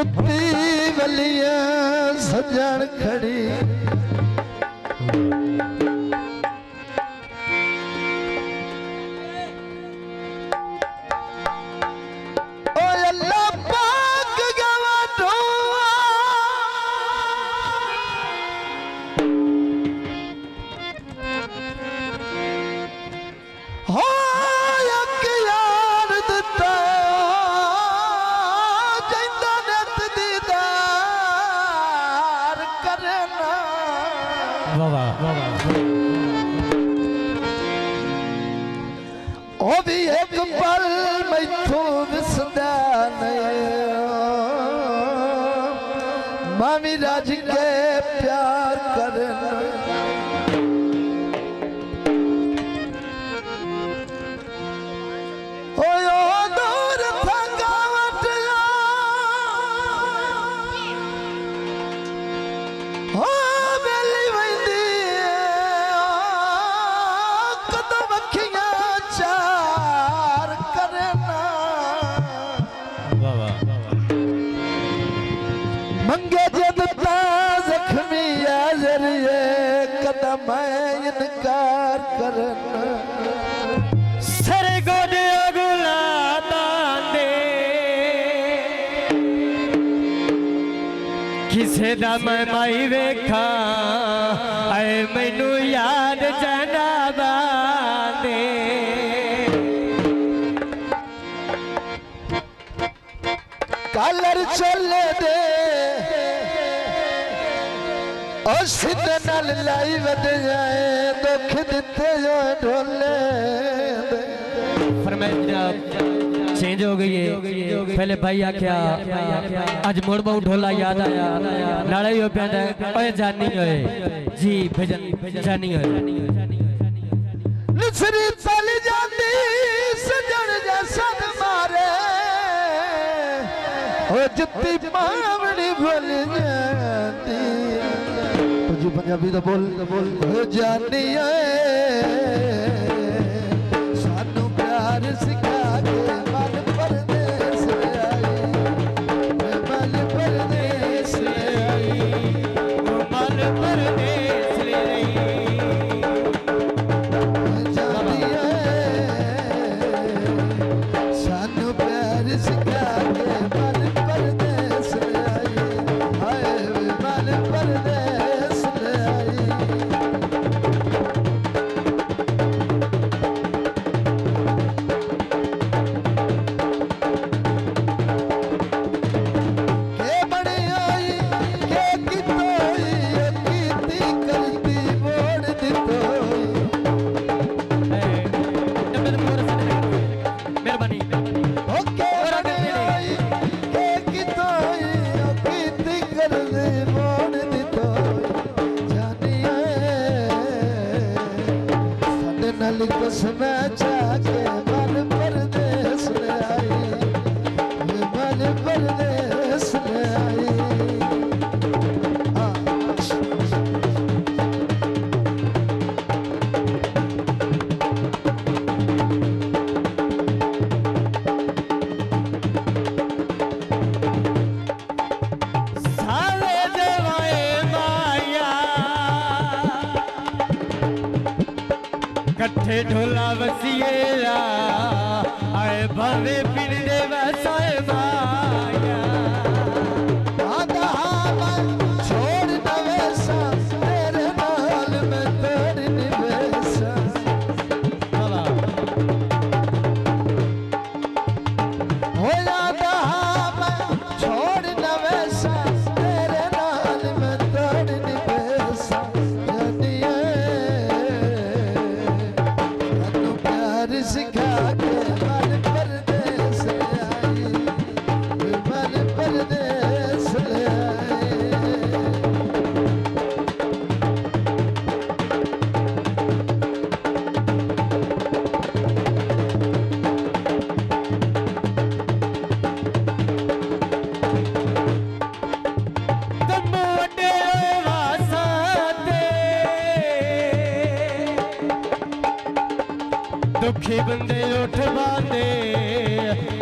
रुती वलिया सजन खड़ी भी एक पल मैथू विसदा मामी राज के प्यार करना मंगे जब जख्मी जरिए कदम इनकार करना सर गोदे अगला दांदे किसे दा मैं माई वेखा आए मैनू याद जनाबा दे कलर चले दे और सीधे नाल लाई वध जाए दुख दिते जो ढोले फरमाया चेंज हो गई है पहले भाई आख्या आज मोड़ बहुत ढोला याद आया नाले यो प्यादा ओए जानी होए जी भजन जानी होए निसरी चली जाती सजन जैसा मारे ओ जुत्ती पावनी भूल जाती तुझे पंजाबी दा बोल जानी सानू प्यार सिखा के मन परदेस आई मन परदेस आई मन परदेस जानी सानू प्यार सिखा के मैं जाके मन परदेस आई मन परदेस आई साले देवाए माया कट्ठे ढोला वसिएरा आए भवे पिन दे वसाए माया आधा छोड़ नवेसा तेरे नाल में तोड़ निवेसा हो आधा छोड़ नवेसा तेरे नाल में तोड़ निवेसा जानिए प्यार सिखा के मन परदेस आई मन परदेस आई दुखी बंदे उठ बांधे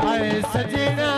आए सजना